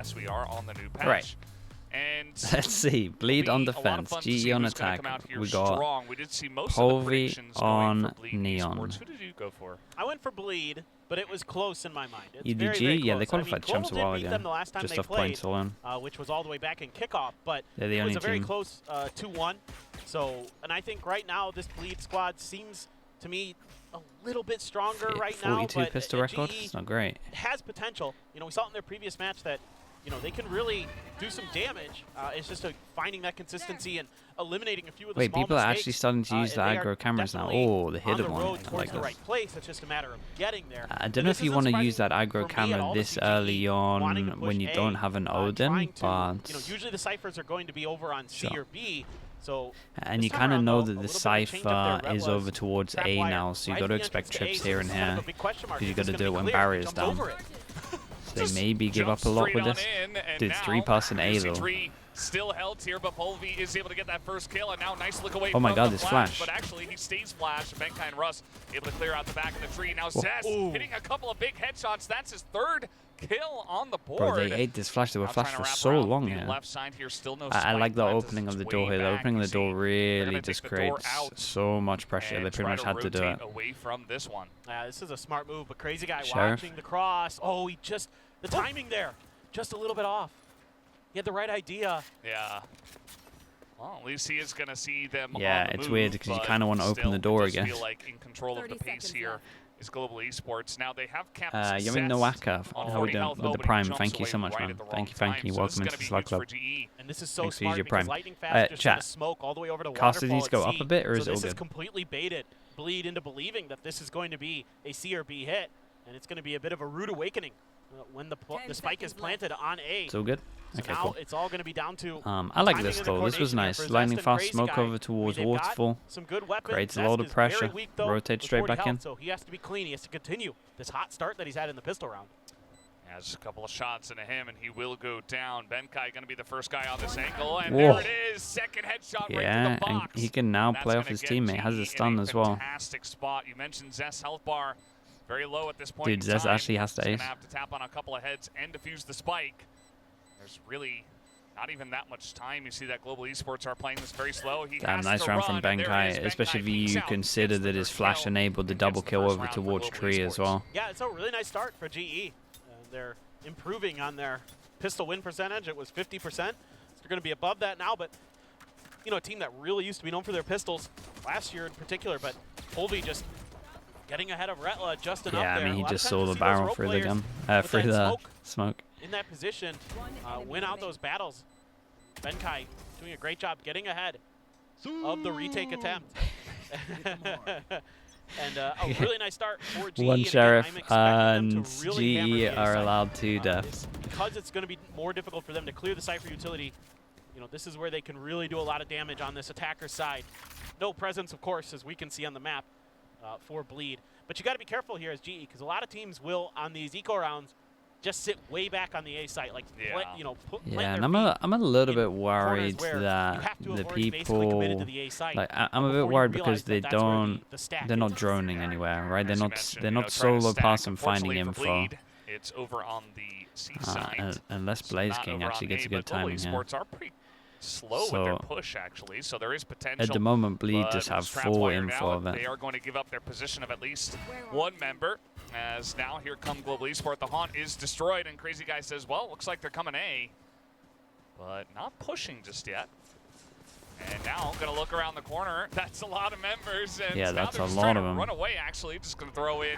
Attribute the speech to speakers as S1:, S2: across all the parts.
S1: Yes, we are on the new patch.
S2: Right.
S1: And
S2: let's see. Bleed on defense, GE on attack. We got
S1: We did see most
S2: Polvi
S1: of the
S2: on
S1: Bleed
S2: Neon.
S1: Esports. Who did you go for?
S3: I went for Bleed, but it was close in my mind. It's
S2: You
S3: very,
S2: did
S3: very
S2: G? Yeah,
S3: close.
S2: they qualified
S3: I mean,
S2: champs a while
S3: beat
S2: ago.
S3: them the last time
S2: Just
S3: they
S2: off
S3: played,
S2: points alone.
S3: which was all the way back in kickoff, but
S2: They're the
S3: it was
S2: only
S3: a very
S2: team.
S3: close 2-1. So, and I think right now this Bleed squad seems to me a little bit stronger right now.
S2: 42
S3: but
S2: pistol record.
S3: GE
S2: It's not great.
S3: has potential. You know, we saw it in their previous match that, you know, they can really do some damage. It's just finding that consistency and eliminating a few of the small
S2: people are
S3: mistakes.
S2: actually starting to use the
S3: They are
S2: aggro cameras now.
S3: definitely
S2: Oh, the hidden
S3: on the
S2: one.
S3: road
S2: I
S3: towards
S2: like
S3: the
S2: this.
S3: right place. It's just a matter of getting there.
S2: I don't know if you want to use that aggro camera this early on when you don't have an Odin, but
S3: you know, usually the ciphers are going to be over on C or B. So
S2: and you kind of know that the cipher is over towards A now, so you got to expect trips here and here because you got to do it when barriers down. So they maybe give up a lot with this. Dude, 3-person A though.
S1: Still held here, but Polvi is able to get that first kill, and now nice look away
S2: oh my
S1: from
S2: god,
S1: the
S2: this flash.
S1: But actually, he stays flash. Benkai and Russ able to clear out the back of the tree. Now Zess hitting a couple of big headshots. That's his third kill on the board.
S2: Bro, they ate this flash. They were flashed for so long here.
S1: Left side here, still no
S2: I like the
S1: spike
S2: opening of the door here. The opening of the door really just creates so much pressure. They pretty much had to do it.
S1: Away from this one.
S3: This is a smart move, but Crazy Guy
S2: Sheriff.
S3: watching the cross. Oh, he just, the timing there, just a little bit off. He had the right idea.
S1: Yeah. Well, at least he is going to see them.
S2: Yeah,
S1: on the
S2: it's
S1: move,
S2: weird because you kind of want to open the door again.
S1: Feel like in control of the pace here is Global Esports. Now they have kept
S2: Yumi Nowaka, how we doing with the Prime? Thank you so much, man. Thank you. Welcome into the Slug Club.
S3: And this is so
S2: Thanks for
S3: smart
S2: your
S3: because
S2: Prime.
S3: Lightning Fast just
S2: Chat.
S3: smoke all the way over to
S2: Casters
S3: Waterfall
S2: needs to go
S3: at
S2: up
S3: C.
S2: a bit, or is
S3: so
S2: it all
S3: this is
S2: good?
S3: completely baited Bleed into believing that this is going to be a C or B hit, and it's going to be a bit of a rude awakening when the spike is planted on A.
S2: It's all good.
S3: So
S2: Okay,
S3: now
S2: cool.
S3: it's all going to be down to
S2: I like this though. This was nice. Lightning fast, smoke over towards Waterfall.
S3: Some good weapons.
S2: Creates a lot of pressure. Rotate straight back in.
S3: So he has to be clean. He has to continue this hot start that he's had in the pistol round.
S1: Yeah, just a couple of shots into him, and he will go down. Benkai going to be the first guy on this angle, and
S2: Whoa.
S1: there it is. Second headshot right
S2: Yeah,
S1: to the box.
S2: and he can now
S1: That's
S2: play off
S1: gonna
S2: his
S1: get
S2: teammate.
S1: GE
S2: Has a stun
S1: in a
S2: as well.
S1: Fantastic spot. You mentioned Zess health bar very low at this point.
S2: Dude,
S1: in
S2: Zess
S1: time.
S2: actually has to
S1: He's
S2: ace.
S1: gonna have to tap on a couple of heads and defuse the spike. There's really not even that much time. You see that Global Esports are playing this very slow. He
S2: Damn,
S1: has
S2: nice
S1: to
S2: round
S1: run,
S2: from
S1: and there it is.
S2: Benkai, especially
S1: Benkai
S2: if you
S1: out,
S2: consider
S1: gets the
S2: that his
S1: first
S2: flash
S1: kill,
S2: enabled the
S1: and
S2: double
S1: gets the
S2: kill
S1: first
S2: over
S1: round for
S2: towards
S1: Global
S2: tree as
S1: Esports.
S2: well.
S3: Yeah, it's a really nice start for GE. They're improving on their pistol win percentage. It was 50%. So they're going to be above that now, but you know, a team that really used to be known for their pistols last year in particular, but Polvi just getting ahead of Retla just enough
S2: Yeah,
S3: there.
S2: I mean,
S3: A
S2: he
S3: lot of
S2: just
S3: times
S2: saw
S3: you
S2: the
S3: see those
S2: barrel
S3: rope
S2: through the
S3: players
S2: gun,
S3: with
S2: through
S3: that
S2: the smoke.
S3: in that position, win out those battles. Benkai doing a great job getting ahead of the retake attempt. And a really nice start for GE.
S2: One
S3: and
S2: sheriff
S3: again, I'm expecting them
S2: and
S3: to really hammer the
S2: GE are
S3: A-side.
S2: allowed 2 deaths.
S3: Because it's going to be more difficult for them to clear the Cypher utility, you know, this is where they can really do a lot of damage on this attacker side. No presence, of course, as we can see on the map for Bleed. But you got to be careful here as GE, because a lot of teams will, on these eco rounds, just sit way back on the A site, like you know,
S2: Yeah, and I'm a little bit worried that the people, like I'm a bit worried because they're not droning anywhere, right? They're not solo passing finding info.
S1: It's over on the C side.
S2: Unless Blaze King actually gets a good timing here.
S1: Are pretty slow with their push, actually, so there is potential.
S2: At the moment, Bleed just have full info of it.
S1: They are going to give up their position of at least one member. As now here come Global Esport. The haunt is destroyed, and Crazy Guy says, well, looks like they're coming A, but not pushing just yet. And now going to look around the corner. That's a lot of members. And
S2: yeah,
S1: now
S2: that's
S1: they're
S2: a
S1: just
S2: lot
S1: trying
S2: of
S1: to
S2: them.
S1: run away, actually. Just going to throw in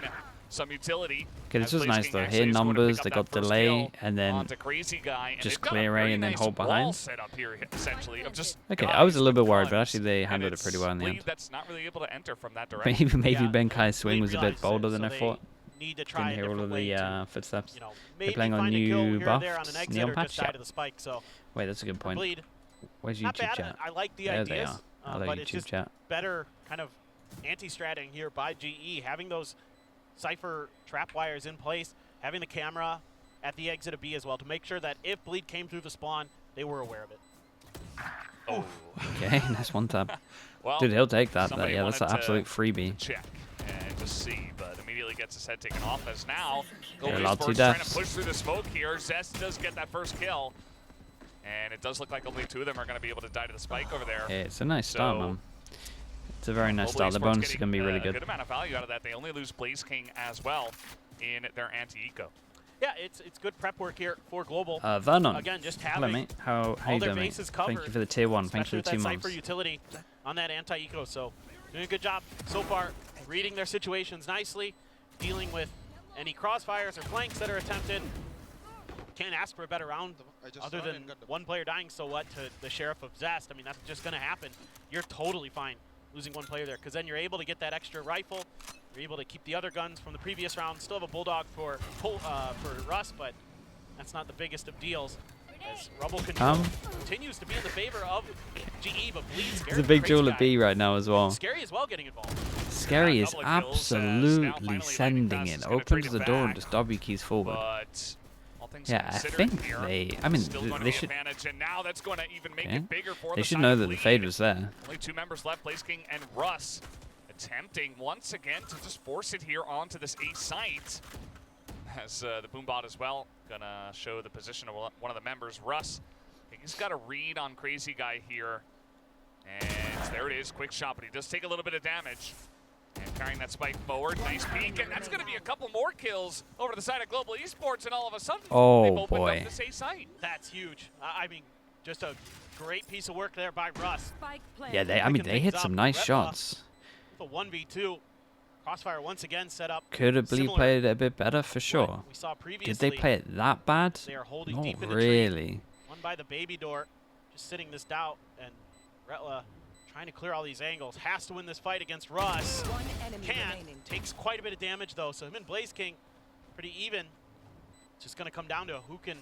S1: some utility.
S2: Okay, this was nice though. Here numbers, they got delay, and then just clear A and then hold behind. Okay, I was a little bit worried, but actually they handled it pretty well in the end.
S1: That's not really able to enter from that direction.
S2: Maybe Benkai's swing was a bit bolder than I thought.
S3: Need to try
S2: Didn't hear all of the footsteps.
S3: You know,
S2: They're playing on new buffs, neon patch.
S3: Yeah. The spike, so
S2: wait, that's a good point.
S3: Bleed.
S2: Where's
S3: Not
S2: YouTube
S3: bad.
S2: chat?
S3: I like the
S2: There
S3: ideas,
S2: they are. Hello,
S3: but it's
S2: YouTube
S3: just
S2: chat.
S3: better kind of anti-stratting here by GE, having those Cypher trap wires in place, having the camera at the exit of B as well to make sure that if Bleed came through the spawn, they were aware of it.
S1: Oh.
S2: Okay, nice one tap.
S1: Well,
S2: dude, he'll take that. Yeah, that's an
S1: to
S2: absolute freebie.
S1: Check and just see, but immediately immediately gets his head taken off as now
S2: They're allowed
S1: Goldie's
S2: to
S1: trying to
S2: deaths.
S1: push through the smoke here. Zest does get that first kill. And it does look like only 2 of them are going to be able to die to the spike over there.
S2: Yeah, it's a nice start, man. It's a very nice
S1: Global
S2: start. The
S1: Esports
S2: bonus is
S1: getting
S2: going to be really
S1: a
S2: good.
S1: good amount of value out of that. They only lose Blaze King as well in their anti-eco.
S3: Yeah, it's good prep work here for Global.
S2: Vernon.
S3: Again, just
S2: Hello,
S3: having
S2: mate. How
S3: all
S2: you
S3: their
S2: doing, mate?
S3: bases covered.
S2: Thank you for the tier 1. Thanks for the 2
S3: especially with that
S2: months.
S3: Cypher utility on that anti-eco. So doing a good job so far, reading their situations nicely, dealing with any crossfires or flanks that are attempted. Can't ask for a better round other than 1 player dying, so what, to the Sheriff of Zest. I mean, that's just going to happen. You're totally fine losing 1 player there, because then you're able to get that extra rifle. You're able to keep the other guns from the previous round. Still have a Bulldog for Russ, but that's not the biggest of deals. As Rubble continues to be in the favor of GE, but Bleed Scary.
S2: There's a big duel at B right now as well.
S3: Scary as well getting involved.
S2: Scary is
S1: couple of kills,
S2: absolutely
S1: now
S2: sending
S1: finally
S2: it.
S1: Lightning Fast is gonna
S2: Opens
S1: trade
S2: the
S1: it
S2: door and
S1: back.
S2: just W keys forward.
S1: But all things
S2: Yeah, I
S1: considered
S2: think
S1: here,
S2: they. I mean,
S1: still going to
S2: they
S1: be
S2: should.
S1: advantage, and now that's going to even make
S2: Yeah.
S1: it bigger for
S2: They
S1: the
S2: should
S1: side
S2: know
S1: of
S2: that the
S1: Bleed.
S2: fade was there.
S1: Only 2 members left, Blaze King and Russ, attempting once again to just force it here onto this A site. As the Boombot as well, gonna show the position of one of the members, Russ. I think he's got a read on Crazy Guy here. And there it is, quick shot, but he does take a little bit of damage. And carrying that spike forward, nice peek, and that's gonna be a couple more kills over to the side of Global Esports, and all of a sudden,
S2: Oh,
S1: they've opened
S2: boy.
S1: up this A site.
S3: That's huge. I mean, just a great piece of work there by Russ.
S2: Yeah, they. I mean, they hit some nice shots.
S3: The 1v2. Crossfire once again set up.
S2: Could have Bleed
S3: similar
S2: played it a bit better for
S3: what
S2: sure.
S3: we saw previously.
S2: Did they play it that bad?
S3: They are holding
S2: Not
S3: deep in the
S2: really.
S3: tree. One by the baby door, just sitting this out, and Retla trying to clear all these angles. Has to win this fight against Russ. Can't. Takes quite a bit of damage though, so him and Blaze King pretty even. Just gonna come down to who can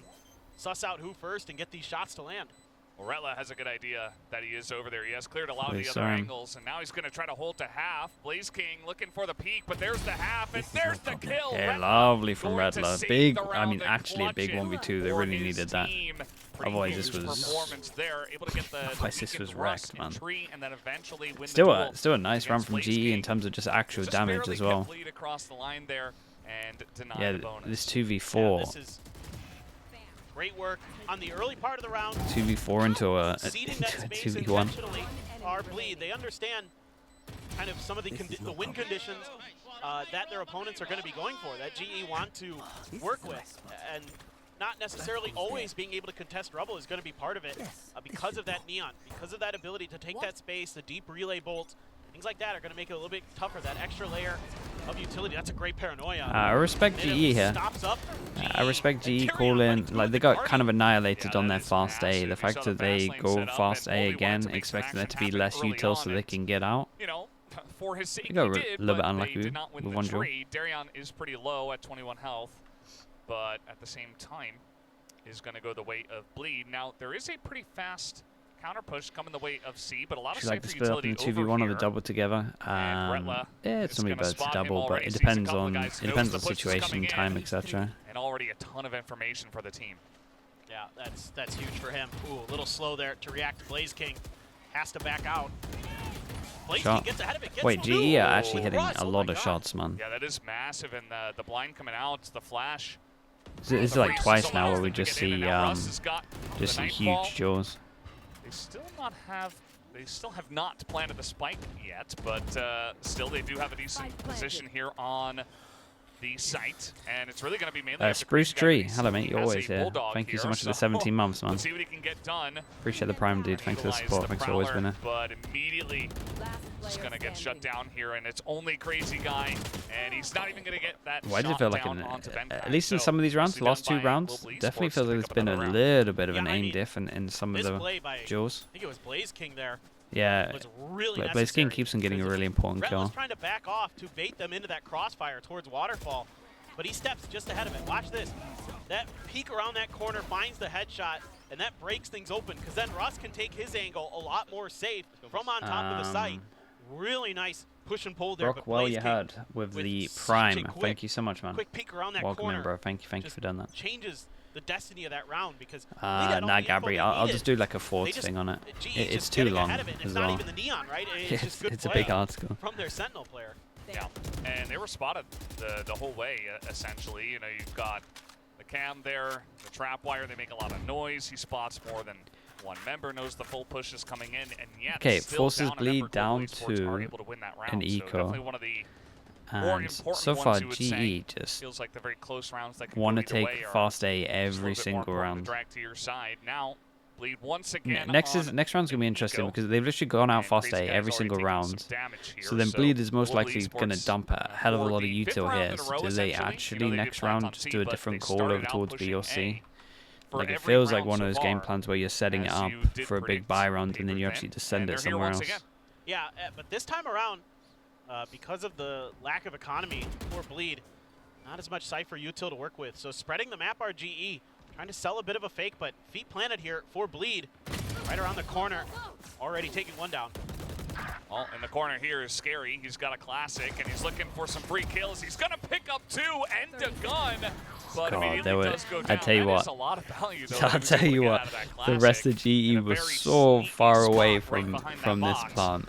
S3: suss out who first and get these shots to land.
S1: Well, Retla has a good idea that he is over there. He has cleared a lot of
S2: They
S1: the
S2: saw
S1: other
S2: him.
S1: angles, and now he's going to try to hold to half. Blaze King looking for the peak, but there's the half, and there's the kill.
S2: Yeah,
S1: Retla
S2: lovely from
S1: going to
S2: Redler.
S1: save
S2: Big,
S1: the
S2: I mean,
S1: round and
S2: actually a big
S1: clutch it
S2: 1v2. They
S1: for
S2: really
S1: his
S2: needed that.
S1: team.
S2: Otherwise,
S1: Pretty
S2: this
S1: huge
S2: was-
S1: performance there, able to get the
S2: Otherwise,
S1: peak
S2: this
S1: and
S2: was
S1: Russ
S2: wrecked,
S1: in
S2: man.
S1: tree, and then eventually win
S2: Still
S1: the
S2: a nice run
S1: against
S2: from
S1: Blaze
S2: GE in
S1: King.
S2: terms of just actual
S1: Just
S2: damage
S1: barely
S2: as well.
S1: kept Bleed across the line there and deny
S2: Yeah,
S1: the bonus.
S2: this
S3: Yeah,
S2: 2v4.
S3: this is great work on the early part of the round.
S2: 2v4 into a
S3: Seeding that space
S2: 2v1.
S3: intentionally are Bleed. They understand kind of some of the win conditions that their opponents are going to be going for, that GE want to work with. And not necessarily always being able to contest Rubble is going to be part of it because of that Neon, because of that ability to take that space, the deep relay bolts, things like that are going to make it a little bit tougher, that extra layer of utility. That's a great paranoia.
S2: I respect
S3: Native
S2: GE here.
S3: stops up
S2: I respect
S3: and
S2: GE
S3: Tyrion
S2: calling,
S3: running through
S2: like they
S3: the
S2: got
S3: party.
S2: kind of annihilated
S1: Yeah,
S2: on
S1: that
S2: their
S1: is
S2: fast A.
S1: massive.
S2: The
S1: You
S2: fact
S1: saw
S2: that
S1: the
S2: they
S1: fast lane
S2: go
S1: set up,
S2: fast
S1: and
S2: A
S1: Boldy wanted
S2: again,
S1: to make some
S2: expecting there
S1: action
S2: to be
S1: happen
S2: less
S1: early
S2: util so
S1: on,
S2: they
S1: and,
S2: can get out.
S1: you know, for his sake,
S2: They got
S1: he
S2: a
S1: did,
S2: little bit
S1: but
S2: unlucky
S1: they did not win
S2: with
S1: the
S2: one duel.
S1: trade. Darion is pretty low at 21 health, but at the same time is going to go the way of Bleed. Now, there is a pretty fast counter push coming the way of C, but a lot of
S2: Should like to
S1: Cypher
S2: split up in
S1: utility
S2: the
S1: over
S2: 2v1 or
S1: here.
S2: the double together.
S1: Retla
S2: Yeah, it's
S1: is
S2: somebody
S1: gonna
S2: better to
S1: spot him
S2: double, but
S1: already,
S2: it
S1: sees a
S2: depends
S1: couple of
S2: on
S1: guys, knows
S2: the
S1: the push is
S2: situation,
S1: coming
S2: time,
S1: in.
S2: etc.
S1: And already a ton of information for the team.
S3: Yeah, that's huge for him. Ooh, a little slow there to react to Blaze King. Has to back out. Blaze King
S2: Shot.
S3: gets ahead of it. Gets
S2: Wait,
S3: the
S2: GE
S3: move.
S2: are actually hitting
S3: Russ,
S2: a
S3: oh
S2: lot
S3: my
S2: of
S3: God.
S2: shots, man.
S1: Yeah, that is massive, and the blind coming out, the flash.
S2: This is like twice now where we just see
S1: just
S2: huge jaws.
S1: They still have not planted the spike yet, but still they do have a decent position here on the site, and it's really going to be mainly after
S2: Spruce
S1: Crazy Guy,
S2: Tree,
S1: because
S2: hello
S1: he
S2: mate, you're
S1: has a
S2: always here.
S1: Bulldog
S2: Thank you so
S1: here,
S2: much for the 17 months, man.
S1: Let's see what he can get done.
S2: Appreciate the prime, dude. Thanks for the
S1: Utilize
S2: support. Thanks for always being there.
S1: But immediately just going to get shut down here, and it's only Crazy Guy, and he's not even going to get that
S2: Why does it
S1: shot
S2: feel like,
S1: down onto Benpack.
S2: at least in
S1: So,
S2: some of these rounds, the
S1: nicely
S2: last
S1: done
S2: 2
S1: by
S2: rounds,
S1: Global
S2: definitely
S1: Esports
S2: feels
S1: to
S2: like
S1: pick
S2: it's
S1: up
S2: been a
S1: another round.
S2: little bit of an
S3: Yeah, I
S2: aim
S3: mean,
S2: diff in some of
S3: This
S2: the
S3: play by,
S2: jaws.
S3: I think it was Blaze King there,
S2: Yeah,
S3: was really
S2: Blaze
S3: necessary.
S2: King keeps on getting a
S3: because
S2: really important
S3: Rhett
S2: kill.
S3: was trying to back off to bait them into that crossfire towards Waterfall, but he steps just ahead of it. Watch this. That peek around that corner finds the headshot, and that breaks things open, because then Russ can take his angle a lot more safe from on top of the site. Really nice push and pull there.
S2: Brock,
S3: but
S2: well,
S3: Blaze
S2: you
S3: King
S2: heard with the
S3: such a
S2: prime.
S3: quick-
S2: Thank you so much, man.
S3: Quick peek around that
S2: Welcome
S3: corner.
S2: in, bro. Thank you
S3: just
S2: for doing that.
S3: changes the destiny of that round, because Bleed had all
S2: Nah,
S3: the info
S2: Gabri,
S3: they
S2: I'll
S3: needed.
S2: just do like a
S3: They
S2: fourth
S3: just-
S2: thing on it.
S3: GE
S2: It's
S3: just
S2: too
S3: getting
S2: long
S3: ahead of it. It's
S2: as
S3: not
S2: well.
S3: even the neon, right? It's just good
S2: It's a
S3: play
S2: big article.
S3: from their Sentinel player.
S1: Yeah, and they were spotted the whole way, essentially. You know, you've got the cam there, the trap wire, they make a lot of noise. He spots more than one member, knows the full push is coming in, and yet
S2: okay,
S1: still
S2: forces
S1: down
S2: bleed down
S1: to
S2: an eco.
S1: So definitely one of the more
S2: And
S1: important
S2: so far,
S1: ones, you would say.
S2: GE just
S1: Feels like the very close rounds that can
S2: want to
S1: go either
S2: take
S1: way are
S2: fast A
S1: just a
S2: every
S1: little bit more
S2: single
S1: important
S2: round.
S1: to drag to your side. Now, Bleed once again
S2: Next
S1: on
S2: round's gonna be interesting
S1: Eco.
S2: because they've literally gone out
S1: And
S2: fast
S1: Crazy
S2: A
S1: Guy's
S2: every
S1: already
S2: single
S1: taking
S2: round.
S1: some damage here,
S2: So then Bleed is most
S1: Global
S2: likely going to
S1: Esports,
S2: dump a hell of a
S1: for
S2: lot of
S1: the fifth
S2: util
S1: round
S2: here.
S1: in a
S2: So
S1: row,
S2: do they
S1: essentially.
S2: actually
S1: You know, they
S2: next
S1: do plant
S2: round
S1: on
S2: just
S1: C,
S2: do a
S1: but
S2: different
S1: they
S2: call
S1: started
S2: over
S1: out
S2: towards
S1: pushing
S2: B or C?
S1: A for
S2: Like it
S1: every
S2: feels like
S1: round
S2: one of
S1: so
S2: those game
S1: far,
S2: plans where you're setting it
S1: as
S2: up
S1: you did
S2: for a big
S1: predict,
S2: buy round and then you
S1: paper
S2: actually
S1: thin,
S2: just send
S1: and
S2: it
S1: they're here
S2: somewhere
S1: once
S2: else.
S1: again.
S3: Yeah, but this time around, because of the lack of economy for Bleed, not as much Cypher util to work with. So spreading the map RGE, trying to sell a bit of a fake, but feet planted here for Bleed. Right around the corner, already taking one down.
S1: Well, in the corner here is Scary. He's got a classic, and he's looking for some free kills. He's going to pick up 2 and a gun, but
S2: God,
S1: immediately
S2: they were,
S1: does go down.
S2: I tell you
S1: That
S2: what,
S1: is a lot of value, though,
S2: I'll
S1: that he was
S2: tell
S1: able to
S2: you
S1: get
S2: what,
S1: out of that
S2: the rest
S1: classic
S2: of
S1: in a
S2: GE was
S1: very
S2: so
S1: sneaky
S2: far
S1: spot
S2: away
S1: right
S2: from
S1: behind that
S2: this
S1: box.
S2: plant.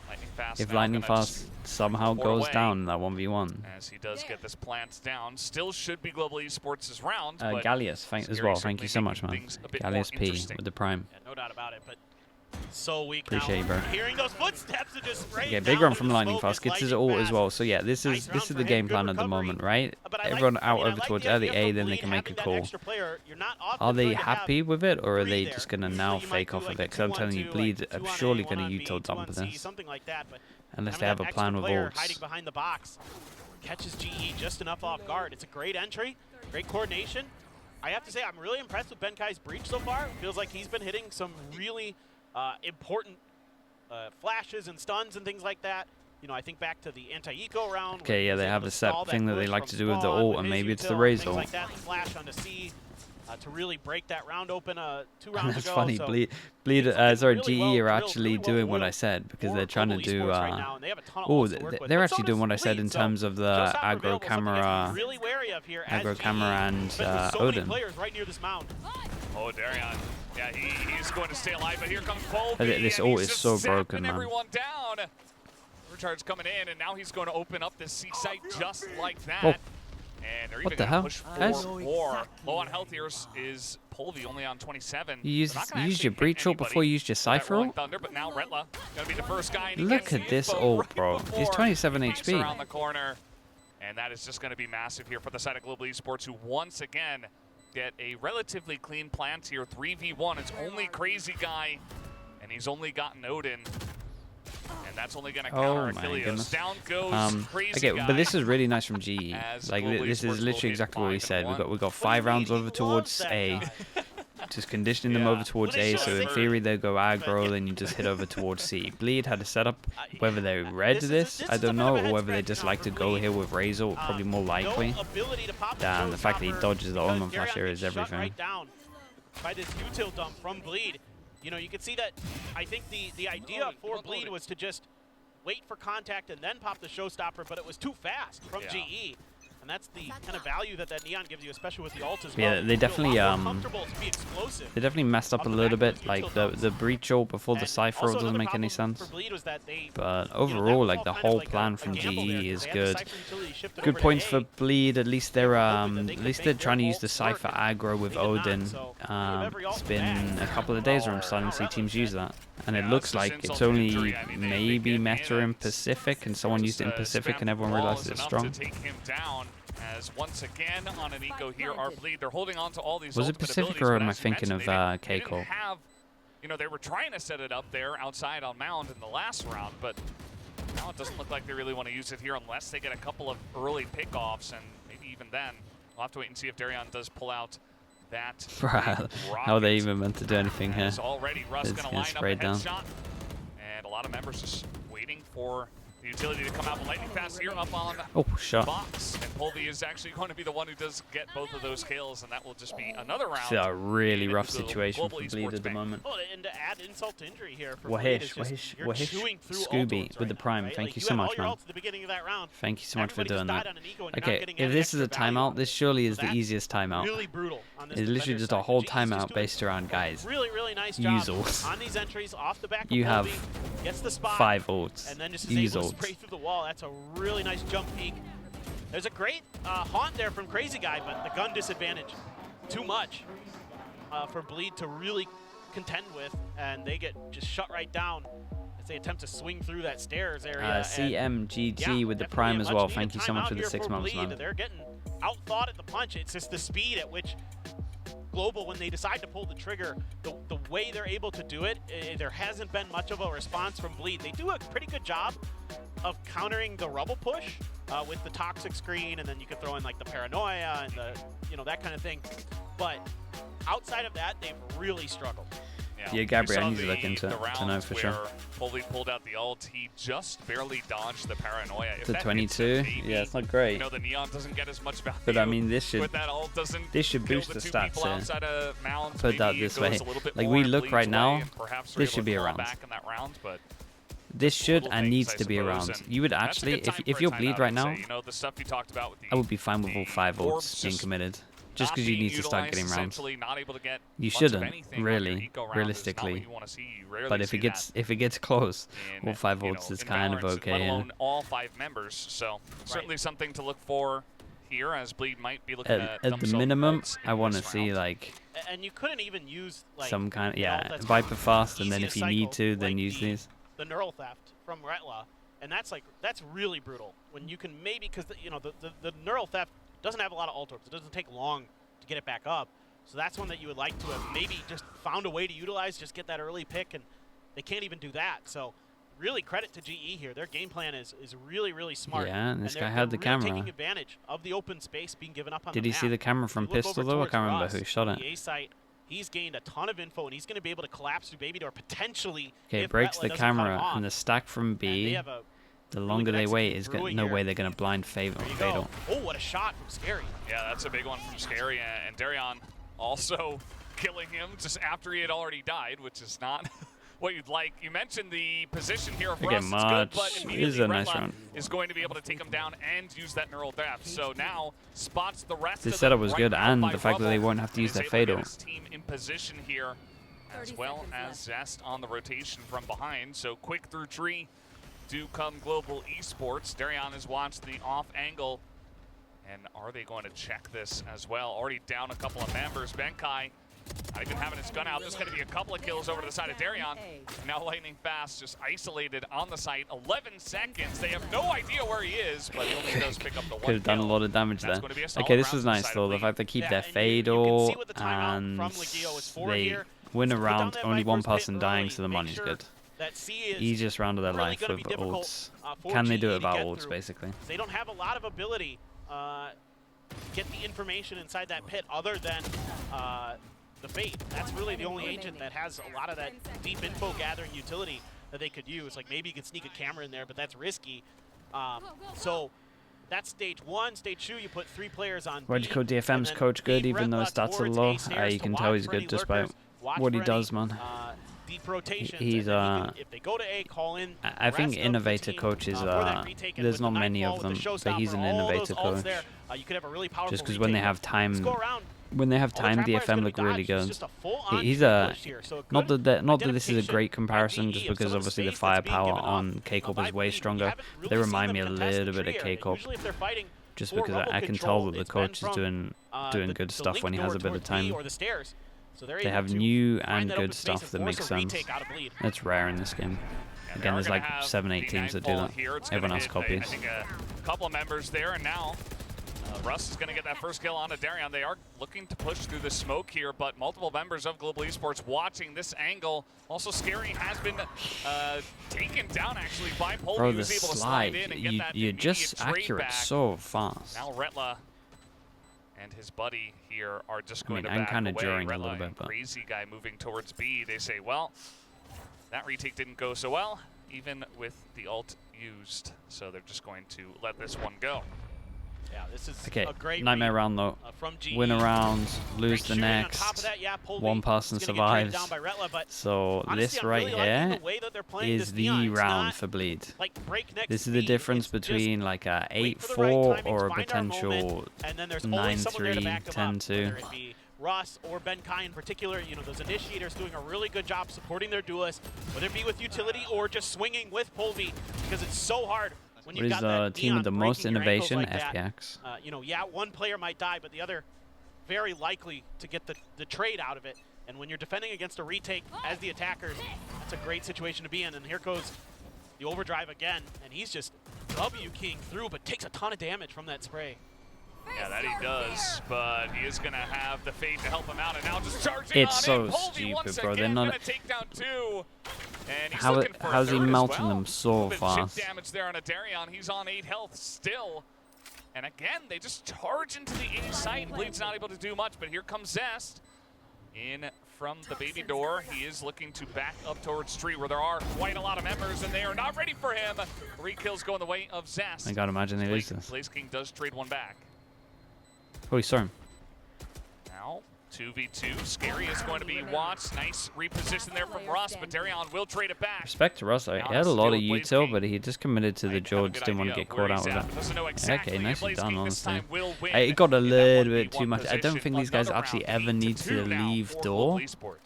S1: Lightning Fast
S2: If
S1: now
S2: Lightning
S1: gonna
S2: Fast somehow
S1: pour
S2: goes
S1: away
S2: down in that 1v1.
S1: as he does get this plant down. Still should be Global Esports' round, but
S2: Gallius, as well. Thank you so much, man. Gallius P with the Prime.
S3: Yeah, no doubt about it, but so weak
S2: Appreciate
S3: now.
S2: you, bro.
S3: Hearing those footsteps and just spraying
S2: Yeah, big
S3: down
S2: run
S3: into
S2: from
S3: the
S2: Lightning
S3: smoke
S2: Fast.
S3: is
S2: Gets his
S3: lightning
S2: ult as
S3: fast.
S2: well. So yeah, this
S3: Nice
S2: is
S3: round
S2: the
S3: for
S2: game
S3: him,
S2: plan
S3: good
S2: at the
S3: recovery.
S2: moment, right?
S3: But I like-
S2: Everyone
S3: I
S2: out
S3: mean, I
S2: over
S3: like
S2: towards
S3: the
S2: early
S3: idea
S2: A,
S3: from
S2: then they
S3: Bleed
S2: can make a
S3: having that
S2: call.
S3: extra player. You're not
S2: Are
S3: often
S2: they
S3: going to have
S2: happy with it, or are
S3: 3
S2: they
S3: there.
S2: just gonna
S3: Usually
S2: now
S3: you might
S2: fake
S3: do
S2: off of
S3: like
S2: it? Because I'm telling you,
S3: 2-on-2,
S2: Bleed
S3: like
S2: are
S3: 2 on A,
S2: surely
S3: 1
S2: gonna
S3: on B,
S2: util
S3: 2
S2: dump
S3: on C,
S2: this,
S3: something like that. But
S2: unless
S3: having
S2: they have
S3: that
S2: a
S3: extra
S2: plan with
S3: player hiding
S2: ults.
S3: behind the box catches GE just enough off guard. It's a great entry, great coordination. I have to say, I'm really impressed with Benkai's breach so far. Feels like he's been hitting some really important flashes and stuns and things like that. You know, I think back to the anti-eco round.
S2: Okay, yeah, they have a set thing that they like to do with the ult, and maybe it's the
S3: Razor.
S2: Razor.
S3: Things like that, the flash onto C to really break that round open 2 rounds
S2: That's
S3: ago.
S2: funny.
S3: So
S2: Bleed,
S3: really
S2: GE
S3: well
S2: are
S3: drilled,
S2: actually
S3: really well
S2: doing what I
S3: oiled
S2: said because
S3: for
S2: they're trying to
S3: Global
S2: do.
S3: Esports right now, and they have a ton of
S2: Oh,
S3: ults to work with.
S2: they're
S3: But
S2: actually
S3: so
S2: doing
S3: does
S2: what I said
S3: Bleed,
S2: in
S3: so
S2: terms of the
S3: Showstopper
S2: aggro
S3: available, something you have to
S2: camera,
S3: be really wary of here as
S2: aggro
S3: GE,
S2: camera and
S3: but with so many
S2: Odin.
S3: players right near this mound.
S1: Oh, Darion. Yeah, he's going to stay alive, but here comes Colby.
S2: This
S1: and
S2: ult
S1: he's
S2: is
S1: just
S2: so
S1: zapping
S2: broken, man.
S1: everyone down. Recharge coming in, and now he's going to open up this C site just like that.
S2: Oh.
S1: And they're
S2: What
S1: even
S2: the
S1: going to
S2: hell,
S1: push
S2: guys?
S1: for more. Low on health here is Polvy, only on 27.
S2: You used
S1: They're not gonna
S2: your
S1: actually
S2: breach
S1: hit
S2: ult before you used your
S1: with that
S2: Cypher
S1: Rolling
S2: ult?
S1: Thunder, but now Retla going to be the first guy. And he
S2: Look
S1: gets
S2: at
S1: the
S2: this
S1: info
S2: ult,
S1: right
S2: bro. He's
S1: before
S2: 27
S1: he peeks
S2: HP.
S1: around the corner. And that is just going to be massive here for the side of Global Esports, who once again get a relatively clean plant here. 3v1. It's only Crazy Guy, and he's only gotten Odin. And that's only going to counter
S2: Oh my
S1: Achilles.
S2: goodness.
S1: Down goes Crazy
S2: Okay,
S1: Guy.
S2: but this is really nice from GE.
S1: As
S2: Like
S1: Global
S2: this
S1: Esports
S2: is
S1: will
S2: literally
S1: hit
S2: exactly what we
S1: 5
S2: said.
S1: and 1.
S2: We got 5 rounds over towards
S3: Loves that
S2: A,
S3: guy.
S2: just conditioning them over towards
S3: Well, they
S2: A.
S3: show
S2: So in
S3: us
S2: theory they go
S3: But
S2: aggro,
S3: yeah.
S2: then you just hit over towards C. Bleed had a setup. Whether they
S3: Yeah,
S2: read
S3: this is a-
S2: this,
S3: this
S2: I
S3: is a
S2: don't
S3: bit
S2: know,
S3: of a
S2: or whether they
S3: head-scratcher
S2: just
S3: now
S2: like
S3: for
S2: to go
S3: Bleed.
S2: here with Razor, probably more likely.
S3: No ability to pop the
S2: Damn, the fact that he
S3: showstopper
S2: dodges the
S3: because
S2: Omen flash
S3: Darion
S2: here
S3: gets
S2: is
S3: shut
S2: everything.
S3: Right down by this util dump from Bleed. You know, you can see that. I think the idea for Bleed was to just wait for contact and then pop the showstopper, but it was too fast from GE. And that's the kind of value that Neon gives you, especially with the ult as well.
S2: Yeah, they
S3: You feel
S2: definitely
S3: a lot more comfortable to be explosive.
S2: They definitely messed up
S3: Off
S2: a
S3: the
S2: little
S3: back of
S2: bit.
S3: those
S2: Like
S3: util
S2: the breach ult before the
S3: And
S2: Cypher ult
S3: also
S2: doesn't
S3: another
S2: make any
S3: problem
S2: sense.
S3: for Bleed was that they,
S2: But
S3: that
S2: overall,
S3: was
S2: like
S3: all
S2: the
S3: kind of
S2: whole
S3: like
S2: plan
S3: a
S2: from
S3: gamble
S2: GE
S3: there, 'cause
S2: is
S3: they had the
S2: good.
S3: Cypher utility shifted
S2: Good
S3: over to
S2: points
S3: A.
S2: for Bleed. At least they're
S3: hoping that they could make
S2: trying to
S3: their
S2: use the
S3: ults
S2: Cypher
S3: work,
S2: aggro with
S3: they did not,
S2: Odin.
S3: so they have every ult
S2: It's
S3: in
S2: been
S3: the
S2: a
S3: bag.
S2: couple of days where I'm starting to see teams use that, and it
S1: Yeah,
S2: looks
S1: so
S2: like
S1: since
S2: it's
S1: ultimate
S2: only
S1: injury, I mean, they
S2: maybe
S1: get
S2: meta in
S1: and
S2: Pacific, and someone used it in Pacific, and everyone realized it's strong.
S1: To take him down, as once again on an eco here are Bleed. They're holding on to all these
S2: Was it
S1: ultimate
S2: Pacific,
S1: abilities,
S2: or
S1: but
S2: am I
S1: as you
S2: thinking
S1: mentioned,
S2: of
S1: they didn't
S2: Keiko?
S1: have, you know, they were trying to set it up there outside on Mound in the last round, but now it doesn't look like they really want to use it here unless they get a couple of early pickoffs, and maybe even then. We'll have to wait and see if Darion does pull out that.
S2: Bruh, how are they even meant to do anything here?
S1: As already Russ
S2: It's
S1: going to
S2: gonna
S1: line up a
S2: spray down.
S1: headshot, and a lot of members just waiting for the utility to come out. But Lightning Fast here up on
S2: Oh, shot.
S1: box, and Polvy is actually going to be the one who does get both of those kills, and that will just be another round.
S2: It's a really
S1: in
S2: rough
S1: the
S2: situation
S1: Global
S2: for Bleed
S1: Esports
S2: at the
S1: bank.
S2: moment.
S3: Oh, and to add insult to injury here for Bleed is
S2: Wahish,
S3: just you're chewing through
S2: Scooby
S3: ults
S2: with the
S3: right now,
S2: Prime.
S3: right?
S2: Thank
S3: Like,
S2: you
S3: you
S2: so
S3: had
S2: much,
S3: all your
S2: man.
S3: ults at the beginning of that round.
S2: Thank you so much for
S3: Everybody
S2: doing
S3: just
S2: that.
S3: died on an eco and you're not
S2: Okay,
S3: getting
S2: if
S3: any
S2: this is a
S3: extra value.
S2: timeout, this surely is
S3: So
S2: the
S3: that's
S2: easiest timeout.
S3: Really brutal on this
S2: It's literally
S3: defender
S2: just a
S3: side.
S2: whole
S3: GE is just
S2: timeout
S3: doing
S2: based around guys.
S3: Really nice job
S2: Use ults.
S3: on these entries off the back of
S2: You have
S3: Polvy, gets the spot,
S2: 5 ults.
S3: and then just is
S2: Use
S3: able to
S2: holds.
S3: Spray through the wall. That's a really nice jump peek. There's a great haunt there from Crazy Guy, but the gun disadvantage too much for Bleed to really contend with, and they get just shut right down as they attempt to swing through that stairs area.
S2: CMGG with the prime as well. Thank you so much for the 6 months, man.
S3: They're getting outthought at the punch. It's just the speed at which Global, when they decide to pull the trigger, the way they're able to do it, there hasn't been much of a response from Bleed. They do a pretty good job of countering the rubble push with the toxic screen, and then you can throw in like the paranoia and the, you know, that kind of thing. But outside of that, they've really struggled.
S2: Yeah, Gabriel, I need to look into it to know for sure.
S1: Fully pulled out the ult. He just barely dodged the paranoia.
S2: The 22? Yeah, it's not great.
S1: You know, the neon doesn't get as much value.
S2: But I mean, this should boost the stats here. Put that this way. Like, we look right now, this should be around. This should and needs to be around. You would actually, if you're Bleed right now, I would be fine with all 5 ults being committed. Just because you need to start getting rounds. You shouldn't, really, realistically. But if it gets close, all 5 volts is kind of okay. Yeah.
S1: All 5 members, so certainly something to look for here, as Bleed might be looking at
S2: the minimum. I want to see like.
S3: And you couldn't even use like
S2: some kind of Viper fast, and then if you need to, then use these.
S3: The neural theft from Retla, and that's really brutal. When you can maybe, because the neural theft doesn't have a lot of ult orbs. It doesn't take long to get it back up. So that's one that you would like to have maybe just found a way to utilize, just get that early pick, and they can't even do that. So really credit to GE here. Their game plan is really, really smart.
S2: Yeah, and this guy had the camera.
S3: Taking advantage of the open space being given up on
S2: Did he see the camera from Pistol though? I can't remember who shot it.
S3: The A site, he's gained a ton of info, and he's going to be able to collapse through Baby Door potentially.
S2: Okay, breaks the camera, and the stack from B. The longer they wait, is no way they're going to blind Fatal.
S3: Oh, what a shot from Scary.
S1: Yeah, that's a big one from Scary. And Darion also killing him just after he had already died, which is not what you'd like. You mentioned the position here of Russ. It's good, but immediately Retla is going to be able to take him down and use that neural theft. So now spots the rest
S2: this setup was good, and the fact that they won't have to use their Fatal.
S1: Team in position here, as well as Zest on the rotation from behind. So quick through tree. Do come Global Esports. Darion has watched the off angle, and are they going to check this as well? Already down a couple of members. Benkai not even having his gun out. There's going to be a couple of kills over to the side of Darion. Now Lightning Fast just isolated on the site. 11 seconds. They have no idea where he is, but he only does pick up the 1
S2: Could have done a lot of damage there. Okay, this was nice though. The fact they keep their Fatal and they win a round, only 1 person dying, so the money's good. Easiest round of their life with ults. Can they do it without ults, basically?
S3: They don't have a lot of ability to get the information inside that pit other than the Fate. That's really the only agent that has a lot of that deep info gathering utility that they could use. Like maybe you could sneak a camera in there, but that's risky. So that's stage 1. Stage 2, you put 3 players on.
S2: Regico DFM's coach good, even though his stats are low. You can tell he's good despite what he does, man. He's
S3: if they go to A, call in.
S2: I think innovator coaches there's not many of them, but he's an innovator coach. Just because when they have time, DFM look really good. He's not that this is a great comparison, just because obviously the firepower on K-Corp is way stronger. They remind me a little bit of K-Corp, just because I can tell that the coach is doing good stuff when he has a bit of time. So they have new and good stuff that makes sense. That's rare in this game. Again, there's like 7-8 teams that do that. Everyone else copies.
S1: I think a couple of members there, and now Russ is going to get that first kill onto Darion. They are looking to push through the smoke here, but multiple members of Global Esports watching this angle. Also, Scary has been taken down actually by Pole.
S2: Bro, the slide, you're just accurate so fast.
S1: Now Retla and his buddy here are just going to back
S2: I'm kind of
S1: away.
S2: during a little bit, but
S1: Crazy Guy moving towards B. They say, well, that retake didn't go so well, even with the ult used. So they're just going to let this one go.
S3: Yeah, this is
S2: okay.
S3: A great
S2: Nightmare round though. Win a round, lose the next. One person survives.
S3: Retla,
S2: so this right here is the round for Bleed. This is the difference between like a 8-4 or a potential 9-3, 10-2.
S3: Russ or Ben Kai in particular, you know, those initiators doing a really good job supporting their duelists, whether it be with utility or just swinging with Polvi, because it's so hard when you've got that
S2: What is the team with the most innovation?
S3: like
S2: FPX.
S3: you know, yeah, one player might die, but the other very likely to get the trade out of it. And when you're defending against a retake as the attackers, that's a great situation to be in. And here goes the overdrive again, and he's just W-king through, but takes a ton of damage from that spray.
S1: Yeah, that he does, but he is going to have the fate to help him out, and now just charging
S2: It's
S1: on
S2: so
S1: in. Polvi
S2: stupid,
S1: once
S2: bro. They're
S1: again
S2: not.
S1: gonna take down 2. And he's
S2: How's he
S1: third as
S2: melting
S1: well.
S2: them so
S1: Chip
S2: fast?
S1: damage there on a Darion. He's on 8 health still. And again, they just charge into the A site. Bleed's not able to do much, but here comes Zest in from the baby door. He is looking to back up towards street where there are quite a lot of members, and they are not ready for him. 3 kills going the way of Zest.
S2: I gotta imagine they lose this.
S1: Blaze King does trade 1 back.
S2: Oh, he saw him.
S1: Now, 2v2. Scary is going to be watched. Nice reposition there from Russ, but Darion will trade it back.
S2: Respect to Russ. He had a lot of util, but he just committed to the George. Didn't want to get caught out with it. Okay, nicely done, honestly. It got a little bit too much. I don't think these guys actually ever need to leave door.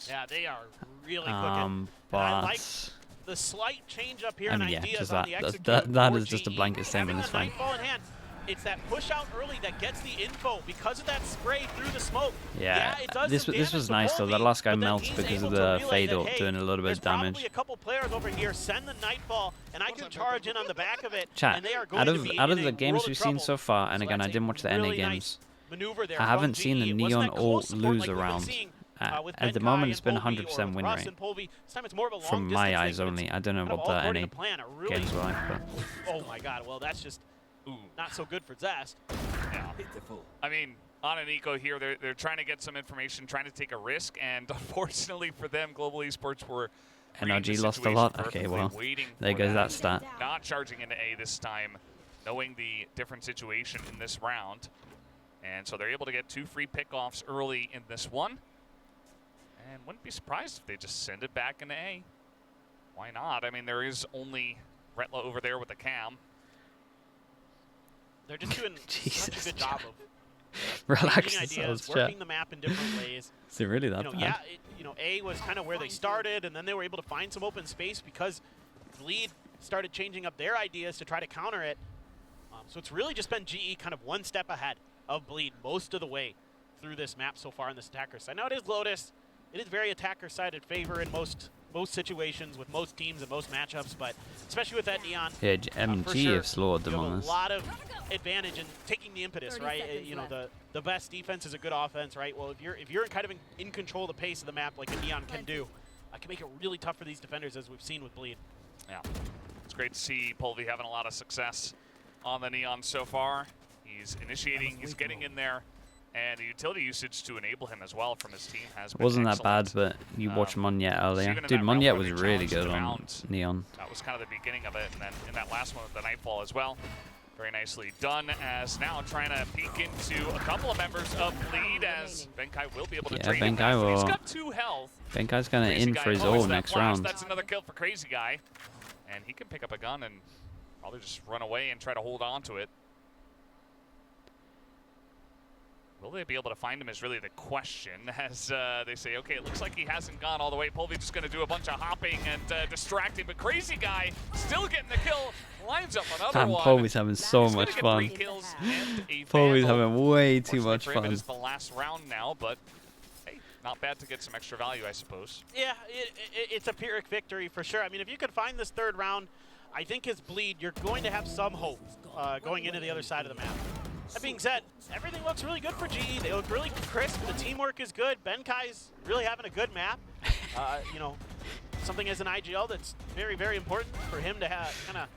S3: Yeah, they are really cooking. I like
S2: But
S3: the slight change up here
S2: I
S3: in
S2: mean, yeah,
S3: ideas
S2: just
S3: on
S2: that.
S3: the execute
S2: That
S3: for
S2: is just a
S3: GE.
S2: blanket statement.
S3: Having
S2: It's
S3: the
S2: fine.
S3: Nightfall in hand, it's that push out early that gets the info because of that spray through the smoke.
S2: Yeah,
S3: it does
S2: this
S3: some
S2: was
S3: damage
S2: nice
S3: to
S2: though. That
S3: Polvi,
S2: last guy
S3: but then
S2: melts
S3: he's
S2: because
S3: able
S2: of
S3: to
S2: the
S3: relay
S2: fade
S3: that,
S2: up,
S3: hey,
S2: doing a little bit
S3: there's
S2: of damage.
S3: probably a couple players over here. Send the Nightfall, and I can charge in on the back of it.
S2: Chat,
S3: and they are going
S2: out
S3: to
S2: of
S3: be
S2: out of
S3: in
S2: the
S3: a
S2: games
S3: world
S2: we've
S3: of
S2: seen
S3: trouble.
S2: so far, and
S3: So
S2: again, I
S3: that's
S2: didn't watch the NA
S3: really
S2: games.
S3: nice maneuver there
S2: I haven't
S3: from
S2: seen the
S3: GE. It wasn't
S2: Neon
S3: that close
S2: ult
S3: support
S2: lose
S3: like we've been
S2: around.
S3: seeing, with
S2: At the
S3: Ben
S2: moment,
S3: Kai
S2: it's been
S3: and Polvi,
S2: 100%
S3: or with
S2: win
S3: Russ
S2: rate.
S3: and Polvi. This time it's more of a long
S2: From my
S3: distance
S2: eyes
S3: thing, but
S2: only.
S3: it's
S2: I don't know
S3: kind of
S2: what
S3: all
S2: the
S3: according
S2: NA
S3: to plan. A really,
S2: games were like, but
S3: oh my God! Well, that's just not so good for Zest.
S1: Yeah. I mean, on an eco here, they're trying to get some information, trying to take a risk, and unfortunately for them, Global Esports were
S2: NRG lost a lot. Okay, well, there goes that stat.
S1: Not charging into A this time, knowing the different situation in this round. And so they're able to get 2 free pickoffs early in this one. And wouldn't be surprised if they just send it back into A. Why not? I mean, there is only Retla over there with the cam.
S3: They're just doing such a good job of
S2: Relax
S3: ideas,
S2: yourselves,
S3: working
S2: chat.
S3: the map in different ways.
S2: Is it really that bad?
S3: Yeah, A was kind of where they started, and then they were able to find some open space because Bleed started changing up their ideas to try to counter it. So it's really just been GE kind of one step ahead of Bleed most of the way through this map so far on this attacker side. Now it is Lotus. It is very attacker-sided favor in most situations with most teams and most matchups, but especially with that Neon,
S2: Yeah,
S3: for
S2: MG
S3: sure,
S2: have slaughtered them
S3: you have
S2: on
S3: a
S2: this.
S3: lot of advantage in taking the impetus, right? The best defense is a good offense, right? Well, if you're kind of in control of the pace of the map like a Neon can do, it can make it really tough for these defenders, as we've seen with Bleed.
S1: Yeah, it's great to see Polvi having a lot of success on the Neon so far. He's initiating, he's getting in there, and the utility usage to enable him as well from his team has been
S2: Wasn't that bad,
S1: excellent.
S2: but you watched Monyet earlier.
S1: even in
S2: Dude,
S1: that round
S2: Monyet
S1: where
S2: was
S1: they
S2: really
S1: challenged
S2: good
S1: him
S2: on
S1: out,
S2: Neon.
S1: That was kind of the beginning of it, and then in that last one with the Nightfall as well. Very nicely done, as now trying to peek into a couple of members of Bleed, as Ben Kai will be able to trade him
S2: Ben Kai
S1: back, but he's
S2: will.
S1: got 2 health.
S2: Ben Kai's kind of
S1: Crazy
S2: in
S1: Guy
S2: for his
S1: follows
S2: ult
S1: that
S2: next
S1: flash.
S2: round.
S1: That's another kill for Crazy Guy, and he can pick up a gun and probably just run away and try to hold on to it. Will they be able to find him is really the question, as they say, okay, it looks like he hasn't gone all the way. Polvi just going to do a bunch of hopping and distracting, but Crazy Guy still getting the kill, lines up another
S2: Damn,
S1: one.
S2: Polvi's having so
S1: He's
S2: much
S1: gonna get
S2: fun.
S1: 3 kills and a
S2: Polvi's
S1: vandal.
S2: having way too
S1: Fortunately
S2: much
S1: for him,
S2: fun.
S1: It is the last round now, but hey, not bad to get some extra value, I suppose.
S3: Yeah, it's a Pyrrhic victory for sure. I mean, if you could find this 3rd round, I think as Bleed, you're going to have some hope going into the other side of the map. That being said, everything looks really good for GE. They look really crisp. The teamwork is good. Ben Kai's really having a good map. Something as an IGL that's very, very important for him to have kind of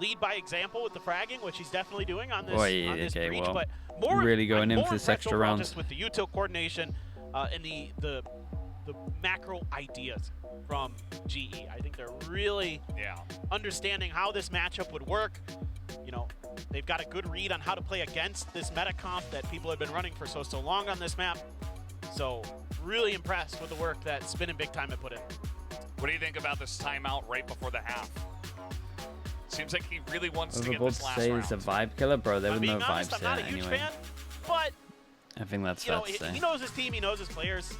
S3: lead by example with the fragging, which he's definitely doing on this, on this breach.
S2: well,
S3: but more,
S2: really going
S3: I'm
S2: in
S3: more
S2: for this
S3: impressed
S2: extra
S3: overall
S2: round.
S3: just with the util coordination and the macro ideas from GE. I think they're really understanding how this matchup would work. They've got a good read on how to play against this meta comp that people have been running for so long on this map. So really impressed with the work that Spin and Big Time have put in.
S1: What do you think about this timeout right before the half? Seems like he really wants
S2: I was
S1: to get
S2: about
S1: this
S2: to
S1: last
S2: say
S1: round.
S2: it's a vibe killer, bro. There
S3: I'm
S2: was no
S3: being honest,
S2: vibes
S3: I'm not a
S2: there
S3: huge
S2: anyway.
S3: fan, but
S2: I think that's
S3: you know,
S2: fair to say.
S3: he knows his team, he knows his players,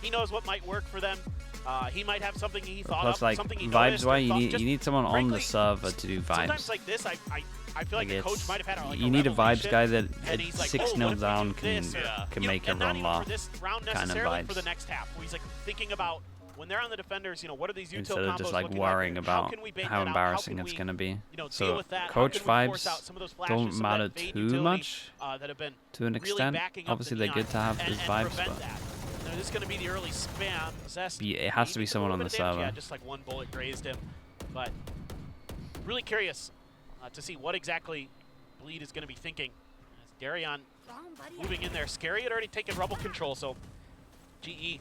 S3: he knows what might work for them. He might have something he thought
S2: Plus,
S3: of,
S2: like,
S3: something he
S2: vibes-wise,
S3: noticed.
S2: you need someone on the server to do vibes.
S3: Sometimes like this, I feel like the coach might have had like
S2: you need a vibes guy that
S3: at
S2: at
S3: like,
S2: 6-0 down can make
S3: and
S2: everyone laugh.
S3: For this round
S2: kind of
S3: necessarily
S2: vibes.
S3: For the next half, where he's like thinking about when they're on the defenders, you know, what are these util
S2: Instead of just
S3: combos
S2: like
S3: looking
S2: worrying
S3: like?
S2: about how embarrassing it's going to be. So coach vibes don't matter too much to an extent. Obviously they're good to have as vibes, but
S3: this is going to be the early spam. Zest,
S2: it has to be someone on the server.
S3: Yeah, just like one bullet grazed him. But really curious to see what exactly Bleed is going to be thinking. As Darion moving in there. Scary had already taken rubble control, so GE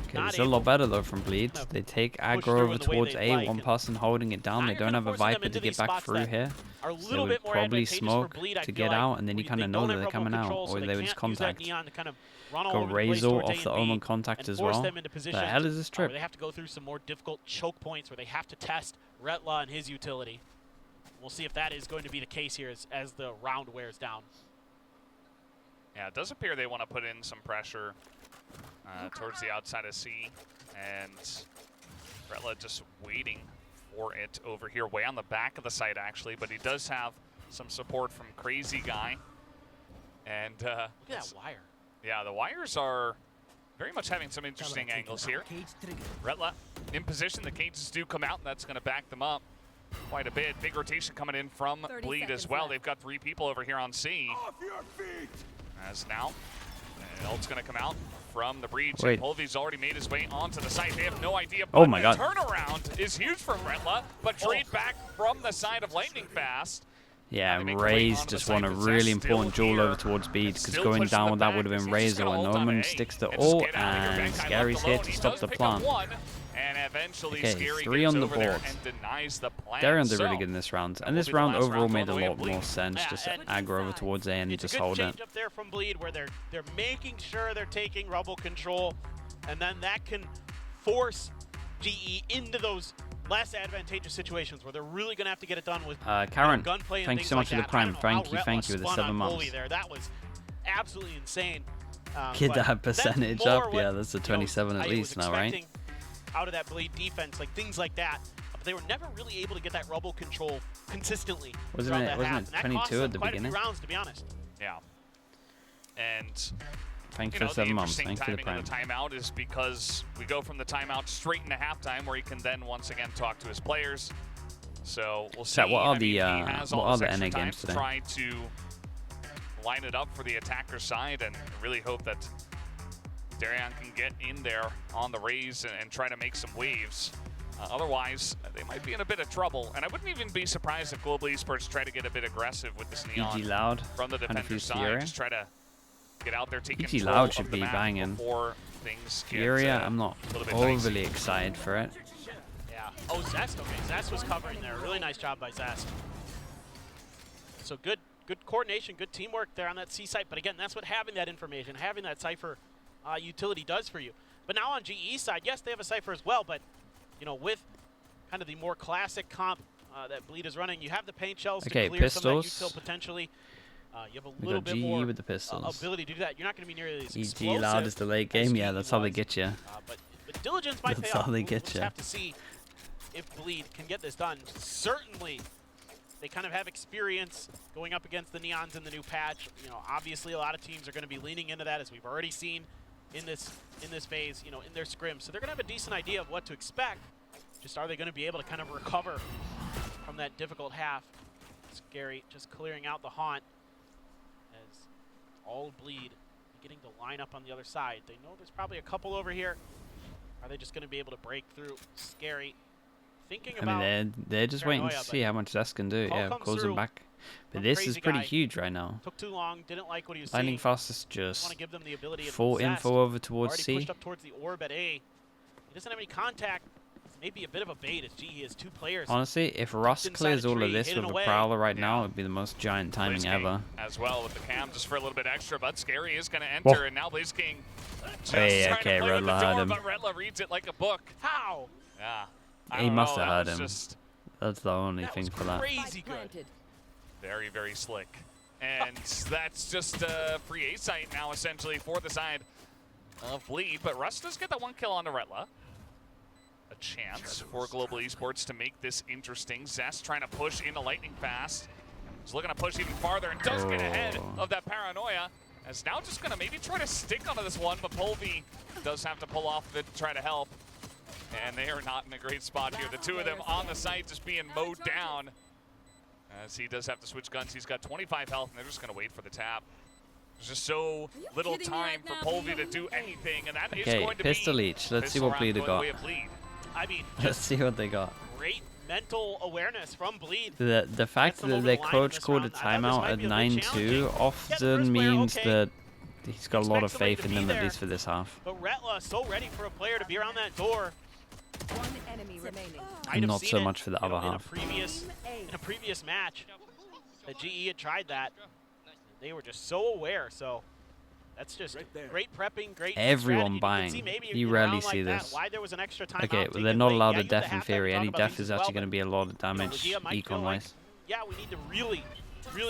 S2: okay, it's a lot better though from Bleed. They take aggro over towards A, one person holding it down. They don't have a Viper to get back through here. So they would probably smoke to get out, and then you kind of know that they're coming out, or they would just contact. Go Razor off the Omen contact as well. The hell is this trip?
S3: They have to go through some more difficult choke points where they have to test Retla and his utility. We'll see if that is going to be the case here as the round wears down.
S1: Yeah, it does appear they want to put in some pressure towards the outside of C, and Retla just waiting for it over here, way on the back of the site actually, but he does have some support from Crazy Guy. And
S3: look at that wire.
S1: Yeah, the wires are very much having some interesting angles here. Retla in position, the cages do come out, and that's going to back them up quite a bit. Big rotation coming in from Bleed as well. They've got 3 people over here on C.
S4: Off your feet.
S1: As now, ult's going to come out from the breach.
S2: Wait.
S1: Pulvy's already made his way onto the site. They have no idea.
S2: Oh my god.
S1: The turnaround is huge from Retla, but trade back from the side of Lightning Fast.
S2: Yeah, and Raze just won a really important duel over towards Bead, because going down with that would have been Razor when Omen sticks the ult, and Scary's here to stop the plant. Okay, 3 on the board. Darion's really good in this round, and this round overall made a lot more sense. Just aggro over towards A and just hold it.
S3: It's a good change up there from Bleed where they're making sure they're taking rubble control, and then that can force GE into those less advantageous situations where they're really going to have to get it done with
S2: Karen,
S3: gunplay and
S2: thank you so much for the prime. Thank you with the 7 months.
S3: That was absolutely insane.
S2: Get that percentage up. Yeah, that's a 27 at least now, right?
S3: Out of that Bleed defense, like things like that. But they were never really able to get that rubble control consistently.
S2: Wasn't it 22 at the beginning?
S3: Quite a few rounds, to be honest.
S1: Yeah. And
S2: thank you for 7 months. Thanks for the prime.
S1: The timeout is because we go from the timeout straight into halftime, where he can then once again talk to his players. So we'll see.
S2: What are the NA games today?
S1: Try to line it up for the attacker side, and really hope that Darion can get in there on the Raze and try to make some waves. Otherwise, they might be in a bit of trouble. And I wouldn't even be surprised if Global Esports try to get a bit aggressive with this Neon
S2: Loud
S1: from the defender side. Just try to get out there, take
S2: control Loud should be banging.
S1: Before things get,
S2: Furia, I'm not overly excited for it.
S3: Yeah. Oh, Zest. Okay, Zest was covering there. Really nice job by Zest. So good coordination, good teamwork there on that C site. But again, that's what having that information, having that Cypher utility does for you. But now on GE side, yes, they have a Cypher as well, but you know, with kind of the more classic comp that Bleed is running, you have the paint shells to clear
S2: pistols.
S3: some of that util potentially. You have a little bit more
S2: with the pistols.
S3: ability to do that. You're not going to be nearly as
S2: EG Loud is the late game. Yeah, that's how they get you.
S3: But diligence might pay off.
S2: That's how they
S3: We'll
S2: get
S3: just
S2: you.
S3: have to see if Bleed can get this done. Certainly, they kind of have experience going up against the Neons in the new patch. You know, obviously a lot of teams are going to be leaning into that, as we've already seen in this phase, you know, in their scrims. So they're going to have a decent idea of what to expect. Just are they going to be able to kind of recover from that difficult half? Scary, just clearing out the haunt as all Bleed beginning to line up on the other side. They know there's probably a couple over here. Are they just going to be able to break through? Scary. Thinking about
S2: they're just waiting to see how much Zest can do. Yeah, close them back. But this is pretty huge right now.
S3: Took too long, didn't like what he was
S2: Lightning
S3: seeing.
S2: Fast is just
S3: Want to give them the ability of
S2: full
S3: Zest.
S2: info over towards
S3: Already
S2: C.
S3: pushed up towards the orb at A. He doesn't have any contact. It's maybe a bit of a bait as G has 2 players.
S2: Honestly, if Russ clears all of this with a Prowler right now, it would be the most giant timing ever.
S1: As well with the cam, just for a little bit extra, but Scary is going to enter, and now Blaze King just trying to play with the door, but Retla reads it like a book.
S3: How?
S1: Yeah.
S2: He must have heard him. That's the only thing for that.
S3: Crazy good.
S1: Very, very slick. And that's just a free A site now, essentially, for the side of Bleed. But Russ does get that 1 kill onto Retla. A chance for Global Esports to make this interesting. Zest trying to push into lightning fast. He's looking to push even farther and does get ahead of that paranoia. As now just going to maybe try to stick onto this one, but Polvi does have to pull off to try to help. And they are not in a great spot here. The two of them on the site just being mowed down. As he does have to switch guns. He's got 25 health, and they're just going to wait for the tap. There's just so little time for Polvi to do anything, and that is going to
S2: Pistol
S1: be
S2: each. Let's see what Bleed have got.
S3: I mean,
S2: let's see what they got.
S3: Great mental awareness from Bleed.
S2: The fact that their coach called a timeout at 9-2 often means that he's got a lot of faith in them, at least for this half.
S3: But Retla so ready for a player to be around that door.
S4: One enemy remaining.
S2: And not so much for the other half.
S3: In a previous match, the GE had tried that. They were just so aware, so that's just great prepping, great
S2: everyone
S3: strategy.
S2: buying. You rarely see this.
S3: Why there was an extra time
S2: okay, well, they're not allowed to def in theory. Any def is actually going to be a lot of damage econ-wise.
S3: Yeah, we need to really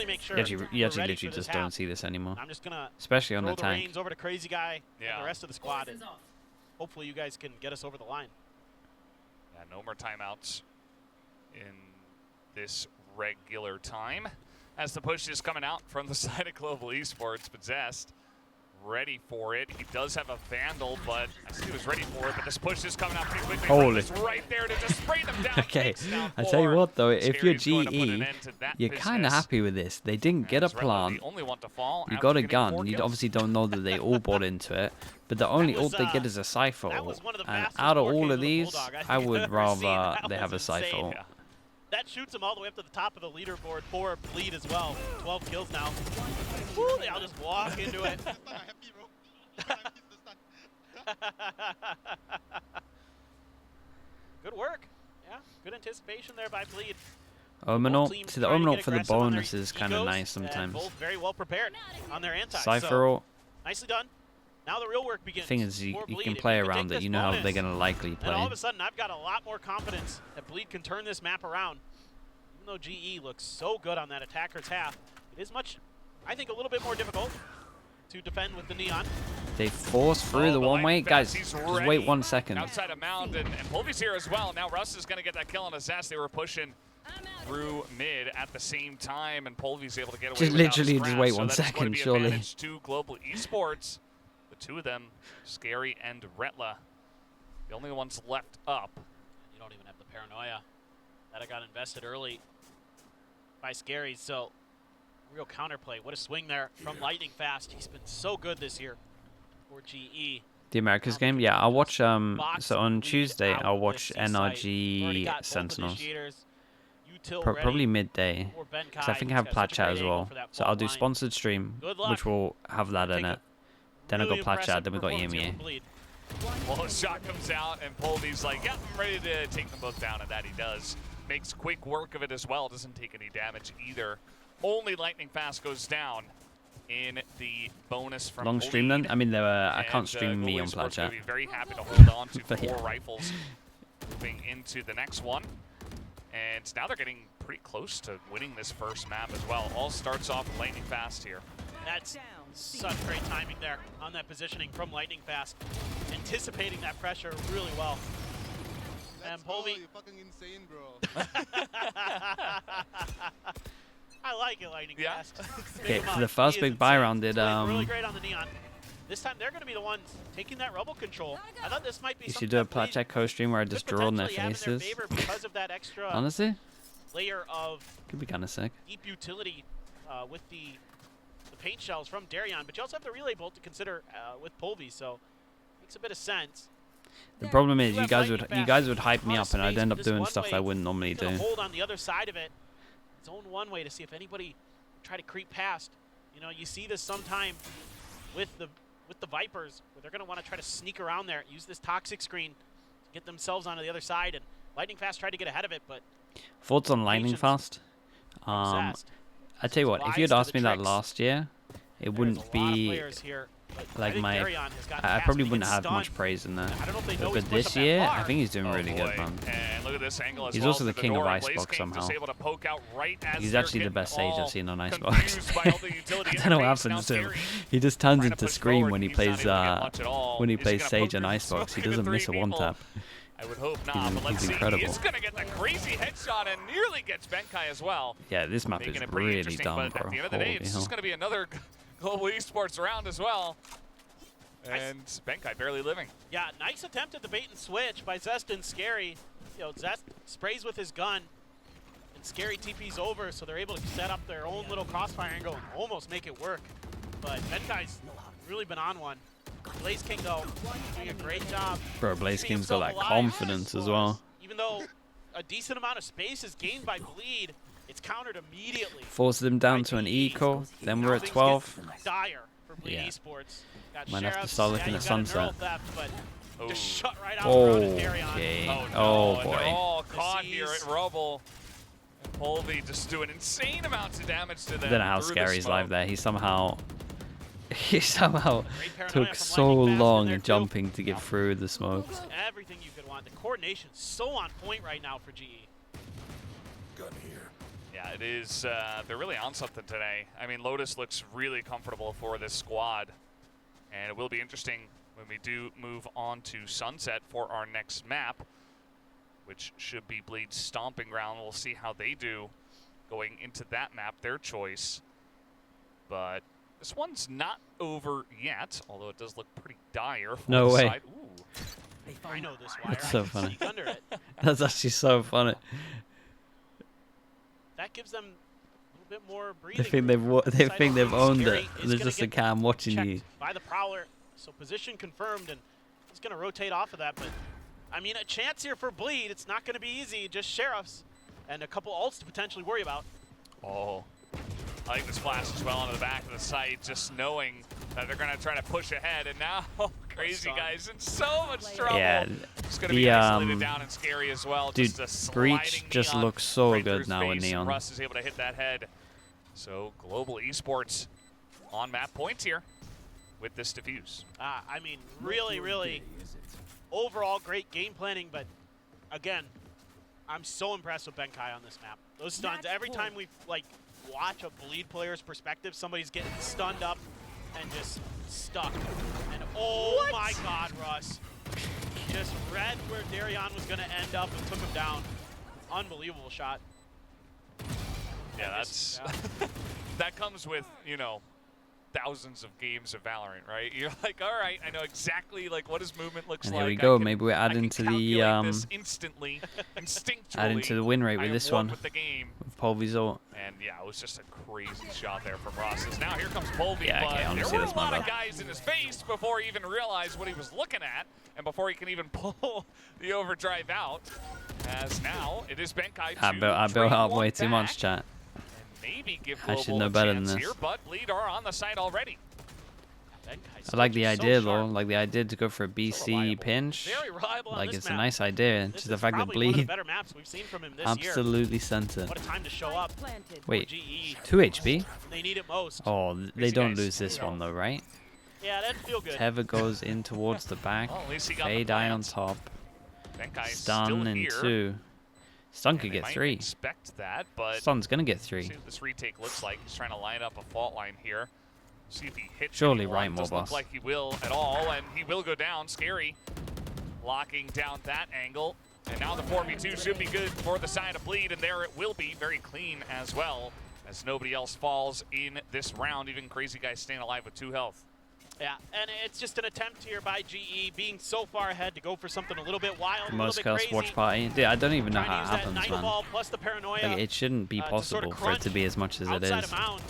S3: make sure.
S2: You actually literally just don't see this anymore.
S3: I'm just gonna
S2: especially on the
S3: throw
S2: tank.
S3: reins over to Crazy Guy and the rest of the squad, and hopefully you guys can get us over the line.
S1: Yeah, no more timeouts in this regular time. As the push is coming out from the side of Global Esports, but Zest ready for it. He does have a Vandal, but I think he was ready for it, but this push is coming out pretty quickly.
S2: Holy.
S1: Right there to just spray them down.
S2: Okay, I tell you what though, if you're GE, you're kind of happy with this. They didn't get a plant. You got a gun. You obviously don't know that they all bought into it, but the only ult they get is a Cypher ult. And out of all of these, I would rather they have a Cypher ult.
S3: That shoots him all the way up to the top of the leaderboard for Bleed as well. 12 kills now. Woo, they all just walk into it. Good work. Yeah, good anticipation there by Bleed.
S2: Omenal. See, the Omenal for the bonus is kind of nice sometimes.
S3: Both very well prepared on their anti.
S2: Cypher ult.
S3: Nicely done. Now the real work begins.
S2: Thing is, you can play around it. You know how they're going to likely play.
S3: And all of a sudden, I've got a lot more confidence that Bleed can turn this map around. Even though GE looks so good on that attacker's half, it is much, I think, a little bit more difficult to defend with the Neon.
S2: They force through the one-way. Guys, just wait 1 second.
S1: Outside of Mound, and Polvi's here as well. Now Russ is going to get that kill on Zest. They were pushing through mid at the same time, and Polvi's able to get away
S2: just literally just wait 1 second, surely.
S1: To Global Esports. Two of them, Scary and Retla, the only ones left up.
S3: You don't even have the paranoia. That I got invested early by Scary, so real counterplay. What a swing there from Lightning Fast. He's been so good this year for GE.
S2: The Americas game? Yeah, I'll watch, so on Tuesday, I'll watch NRG Sentinels. Probably midday, because I think I have Plat Chat as well. So I'll do sponsored stream, which will have that in it. Then
S3: really
S2: I got Plat Chat, then we got EMEA.
S1: Well, a shot comes out, and Polvi's like, yeah, I'm ready to take them both down, and that he does. Makes quick work of it as well, doesn't take any damage either. Only Lightning Fast goes down in the bonus from
S2: Long stream then? I mean, I can't stream me on Plat Chat.
S1: Be very happy to hold on to 4 rifles moving into the next one. And now they're getting pretty close to winning this first map as well. All starts off with Lightning Fast here.
S3: That's such great timing there on that positioning from Lightning Fast. Anticipating that pressure really well. And Polvi.
S5: You're fucking insane, bro.
S3: I like it, Lightning Fast.
S2: Okay, for the first big buy round, did
S3: really great on the Neon. This time they're going to be the ones taking that rubble control. I thought this might be.
S2: You should do a Plat Chat co-stream where I just draw on their faces.
S3: Because of that extra
S2: honestly,
S3: layer of
S2: could be kind of sick.
S3: Deep utility with the paint shells from Darion, but you also have the relay bolt to consider with Polvi, so makes a bit of sense.
S2: The problem is you guys would hype me up, and I'd end up doing stuff I wouldn't normally do.
S3: Hold on the other side of it, zone one way to see if anybody try to creep past. You know, you see this sometime with the Vipers, where they're going to want to try to sneak around there, use this toxic screen to get themselves onto the other side. And Lightning Fast tried to get ahead of it, but
S2: thoughts on Lightning Fast? I tell you what, if you'd asked me that last year, it wouldn't be like
S3: think
S2: my,
S3: Darion has gotten
S2: I
S3: past,
S2: probably
S3: but he
S2: wouldn't
S3: gets
S2: have much
S3: stunned.
S2: praise in that.
S3: I don't know if they know he's
S2: But
S3: pushed
S2: this
S3: up that
S2: year,
S3: far.
S2: I think he's doing
S1: Oh
S2: really good,
S1: boy.
S2: man.
S1: And look at this angle as
S2: He's
S1: well
S2: also the
S1: to
S2: king of
S1: door.
S2: Icebox
S1: Blaze King
S2: somehow.
S1: just able to poke out right as
S2: He's
S1: they're
S2: actually the
S1: getting
S2: best Sage
S1: all
S2: I've seen on Icebox.
S1: confused by all the utility
S2: I don't know what
S1: interface. Now
S2: happens to him.
S1: Scary
S2: He just turns
S1: trying to
S2: into
S1: push
S2: Scream
S1: forward.
S2: when he
S1: He's not
S2: plays
S1: able to get much at all.
S2: when he
S1: Is
S2: plays
S1: gonna
S2: Sage
S1: poke
S2: on
S1: through
S2: Icebox. He
S1: smoke
S2: doesn't
S1: into
S2: miss a
S1: three
S2: one
S1: people?
S2: tap.
S1: I would hope not, but let's
S2: he's
S1: see.
S2: incredible.
S1: He's going to get the crazy headshot and nearly gets Benkai as well.
S2: Yeah, this map
S1: Making
S2: is
S1: it pretty
S2: really
S1: interesting,
S2: dumb,
S1: but
S2: bro.
S1: at the end of the day,
S2: Holy
S1: it's
S2: hell.
S1: just going to be another global esports round as well. And Benkai barely living.
S3: Yeah, nice attempt at the bait and switch by Zest and Scary. You know, Zest sprays with his gun, and Scary TP's over, so they're able to set up their own little crossfire angle and almost make it work. But Benkai's really been on one. Blaze King, though, doing a great job.
S2: Bro, Blaze
S3: keeping
S2: King's got
S3: himself
S2: that
S3: alive.
S2: confidence as well.
S3: Even though a decent amount of space is gained by Bleed, it's countered immediately.
S2: Forces them down to an eco. Then we're at 12.
S3: Dire for Bleed
S2: Yeah.
S3: Esports. Got
S2: Might have to
S3: Sheriffs.
S2: start looking
S3: yeah,
S2: at
S3: you got a neural
S2: Sunset.
S3: theft, but
S1: Oh.
S3: just shut right out around his Darion.
S2: Okay.
S1: Oh, no,
S2: Oh,
S1: and they're
S2: boy.
S1: all caught here
S3: Disease.
S1: at Rubble. And Polvy just doing insane amounts of damage to them.
S2: I don't know how
S1: through the
S2: Scary's live
S1: smoke.
S2: there. He somehow
S3: Great paranoia
S2: took
S3: from
S2: so
S3: Lightning Fast in
S2: long
S3: there,
S2: in
S3: too.
S2: jumping to get through the smoke.
S3: Everything you could want. The coordination's so on point right now for GE.
S1: Yeah, it is. They're really on something today. I mean, Lotus looks really comfortable for this squad. And it will be interesting when we do move on to Sunset for our next map, which should be Bleed's Stomping Ground. We'll see how they do going into that map, their choice. But this one's not over yet, although it does look pretty dire. For
S2: No
S1: the
S2: way.
S1: Side. Ooh.
S3: I know this wire.
S2: That's so
S3: I can
S2: funny.
S3: sneak under it.
S2: That's actually so funny.
S3: That gives them a little bit more
S2: They
S3: breathing
S2: think
S3: room.
S2: they
S3: Side
S2: think they've
S3: Scary
S2: owned
S3: is
S2: it. There's
S3: gonna
S2: just a
S3: get
S2: cam watching
S3: checked
S2: you.
S3: by the Prowler. So position confirmed, and he's going to rotate off of that. But, I mean, a chance here for Bleed. It's not going to be easy. Just Sheriffs and a couple ults to potentially worry about.
S1: Oh, I like this flash as well onto the back of the site, just knowing that they're going to try to push ahead. And now, Crazy Guy's in so much trouble.
S2: Yeah,
S1: It's going to be isolated down and Scary as well.
S2: dude,
S1: just a
S2: Breach
S1: sliding
S2: just
S1: Neon
S2: looks so
S1: right through
S2: good
S1: his
S2: now with
S1: face.
S2: Neon.
S1: Russ is able to hit that head. So global esports on map points here with this defuse.
S3: I mean, really, really overall great game planning. But, again, I'm so impressed with Benkai on this map. Those stuns, every time we, like, watch a Bleed player's perspective, somebody's getting stunned up and just stuck. And oh my God, Russ. Just read where Darion was going to end up and took him down. Unbelievable shot.
S1: Yeah, that's that comes with, you know, thousands of games of Valorant, right? You're like, all right, I know exactly like what his movement looks
S2: And
S1: like.
S2: here we
S1: I
S2: go.
S1: can-
S2: Maybe we're
S1: I
S2: adding
S1: can
S2: to the
S1: calculate this instantly, instinctually.
S2: adding to the win rate
S1: I
S2: with
S1: am
S2: this
S1: one
S2: one.
S1: with the game.
S2: With Polvy's ult.
S1: And yeah, it was just a crazy shot there from Ross. As now here comes Polvy,
S2: Yeah,
S1: but
S2: okay, I wanna
S1: there
S2: see
S1: were
S2: this
S1: a lot
S2: one,
S1: of
S2: though.
S1: guys in his face before he even realized what he was looking at, and before he can even pull the overdrive out. As now it is Benkai
S2: I built up way too much, chat.
S1: Maybe give
S2: I should
S1: Global
S2: know
S1: a
S2: better than
S1: chance
S2: this.
S1: here, but Bleed are on the site already.
S3: Benkai's
S2: I like the
S3: so
S2: idea
S3: sharp.
S2: though, like the idea to go for a BC
S1: reliable.
S2: pinch.
S3: Very reliable on
S2: Like
S3: this
S2: it's a
S3: map.
S2: nice idea.
S3: This
S2: Just the
S3: is
S2: fact that
S3: probably one of the
S2: Bleed
S3: better maps we've seen from him this year.
S2: absolutely sent it.
S3: What a time to show up.
S4: Planted.
S2: Wait,
S3: GE.
S2: 2 HP?
S3: They need it most.
S2: Oh, they
S1: Crazy
S2: don't
S1: guys.
S2: lose this one though, right?
S3: Yeah, that didn't feel good.
S2: Teva goes in towards the back.
S1: Well, at least he got the
S2: Fade Eye on
S1: plant.
S2: top.
S1: Benkai is
S2: Stun
S1: still
S2: in
S1: here.
S2: 2. Stun
S1: And
S2: could
S1: they
S2: get
S1: might
S2: 3.
S1: expect that, but
S2: Stun's gonna get
S1: see
S2: 3.
S1: what this retake looks like. He's trying to line up a fault line here. See if he hits
S2: Surely
S1: anyone.
S2: right,
S1: Doesn't
S2: Moboss.
S1: look like he will at all, and he will go down. Scary locking down that angle. And now the 4v2 should be good for the side of Bleed, and there it will be very clean as well, as nobody else falls in this round. Even Crazy Guy staying alive with 2 health.
S3: Yeah, and it's just an attempt here by GE being so far ahead to go for something a little bit wild, a
S2: Most
S3: little bit
S2: cursed
S3: crazy.
S2: watch party. Dude, I don't even know
S3: Trying
S2: how
S3: to
S2: it
S3: use that
S2: happens,
S3: Night
S2: man.
S3: Ball plus the paranoia.
S2: Like, it shouldn't be
S3: to sort
S2: possible
S3: of
S2: for it to be as much as it
S3: outside
S2: is.
S3: of Mound.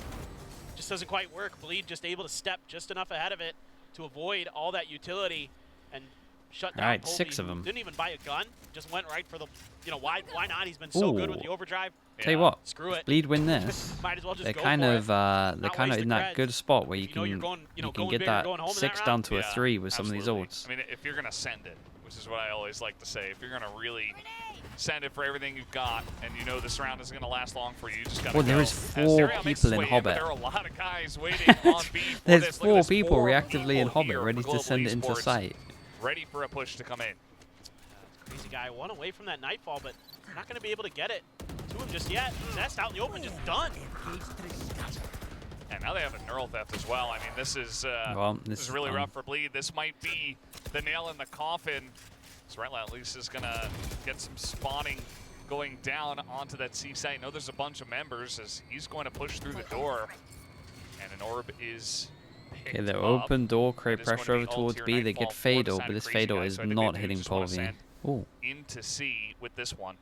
S3: Just doesn't quite work. Bleed just able to step just enough ahead of it to avoid all that utility and shut down.
S2: All right,
S3: Polvy,
S2: 6 of
S3: who
S2: them.
S3: Didn't even buy a gun. Just went right for the, you know, why not? He's been so good with
S2: Ooh.
S3: the overdrive.
S2: Tell you what,
S3: Screw it.
S2: Bleed win this.
S3: Might as well just
S2: They're
S3: go
S2: kind
S3: for
S2: of
S3: it.
S2: they're
S3: Not
S2: kind of
S3: waste
S2: in
S3: the
S2: that
S3: creds.
S2: good spot where you
S3: You know
S2: can
S3: you're going, you know,
S2: you can
S3: going
S2: get
S3: big or
S2: that
S3: going home in
S2: 6
S3: that
S2: down
S3: round.
S2: to a 3 with some of these
S1: absolutely.
S2: ults.
S1: I mean, if you're going to send it which is what I always like to say. If you're going to really send it for everything you've got, and you know this round isn't going to last long for you, you just got to go.
S2: There is 4 people in Hobbit.
S1: There are a lot of guys waiting on B for
S2: There's
S1: this.
S2: 4 people reactively in
S1: people
S2: Hobbit,
S1: here
S2: ready
S1: for
S2: to
S1: Global
S2: send it into
S1: Esports,
S2: sight.
S1: ready for a push to come in.
S3: Crazy guy, 1 away from that Nightfall, but not going to be able to get it to him just yet. Zest out in the open, just done.
S1: And now they have a neural theft as well. I mean, this is really rough for Bleed. This might be the nail in the coffin. Zrela at least is going to get some spawning going down onto that C site. No, there's a bunch of members as he's going to push through the door. And an orb is picked
S2: Okay, they're
S1: up.
S2: open door, create pressure over
S1: Ult
S2: towards
S1: here,
S2: B. They
S1: Nightfall
S2: get
S1: for
S2: Fado,
S1: the
S2: but this
S1: Crazy
S2: Fado
S1: Guy,
S2: is
S1: so I think
S2: not
S1: they
S2: hitting
S1: just wanna
S2: Polvi.
S1: send
S2: Ooh.
S1: into C with this one.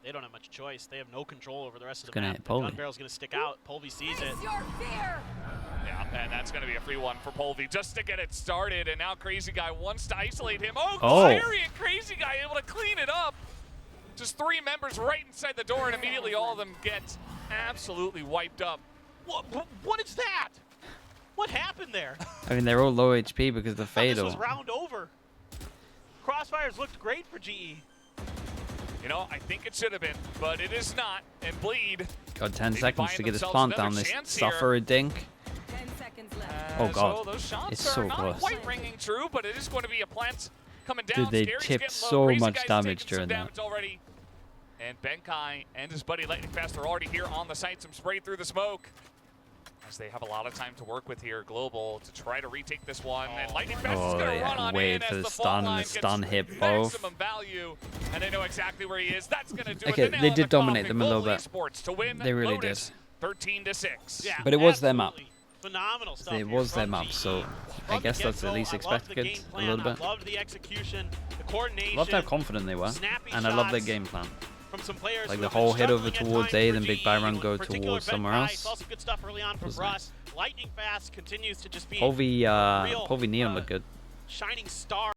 S3: They don't have much choice. They have no control over the rest of the
S2: gonna
S3: map.
S2: hit
S3: The
S2: Polvi.
S3: gun barrel's going to stick out. Polvi sees it.
S1: Yeah, and that's going to be a free one for Polvi just to get it started. And now Crazy Guy wants to isolate him. Oh, Clary and Crazy Guy able to clean it up. Just 3 members right inside the door, and immediately all of them get absolutely wiped up.
S3: What is that? What happened there?
S2: I mean, they're all low HP because of the
S3: This was
S2: Fado.
S3: round over. Crossfires looked great for GE.
S1: You know, I think it should have been, but it is not. And Bleed.
S2: Got 10
S1: Maybe
S2: seconds
S1: buying
S2: to get this
S1: themselves
S2: plant
S1: another
S2: down. This
S1: chance
S2: suffer a dink.
S4: 10 seconds left.
S2: Oh, God.
S1: So those shots
S2: It's
S1: are
S2: so
S1: not
S2: close.
S1: quite ringing true, but it is going to be a plant coming down.
S2: Dude, they
S1: Scary's
S2: tipped
S1: getting low.
S2: so
S1: Crazy
S2: much
S1: Guy's
S2: damage
S1: taking some
S2: during that.
S1: damage already. And Benkai and his buddy Lightning Fast are already here on the site. Some spray through the smoke. As they have a lot of time to work with here, Global, to try to retake this one. And Lightning Fast is going to run on
S2: wait
S1: in
S2: for
S1: as
S2: the
S1: the
S2: stun
S1: fault
S2: and
S1: line
S2: the stun
S1: gets
S2: hit both.
S1: maximum value. And they know exactly where he is. That's going to do
S2: Okay,
S1: it. The nail
S2: they
S1: in
S2: did
S1: the
S2: dominate
S1: coffin.
S2: them a little
S1: Global
S2: bit.
S1: Esports to win
S2: They really
S1: Lotus 13-6.
S3: Yeah,
S2: But it was their map.
S3: absolutely phenomenal stuff.
S2: It
S3: here
S2: was their
S3: from
S2: map,
S3: GE.
S2: so I
S3: From
S2: guess
S3: the
S2: that's at
S3: get-go,
S2: least
S3: I loved the
S2: expected
S3: game
S2: a
S3: plan.
S2: little bit.
S3: I loved the execution, the coordination.
S2: Loved how confident they were,
S3: snappy
S2: and I love their
S3: shots
S2: game plan.
S3: from some players
S2: Like
S3: who
S2: the
S3: have been
S2: whole hit over
S3: struggling at
S2: towards
S3: times
S2: A,
S3: for
S2: then Big
S3: GE,
S2: Byron
S3: with
S2: go
S3: particular
S2: towards somewhere
S3: Benkai.
S2: else.
S3: Saw some good stuff early on from
S2: Was
S3: Russ. Lightning Fast continues to just be
S2: Polvi
S3: real,
S2: Neon looked good.
S3: shining star.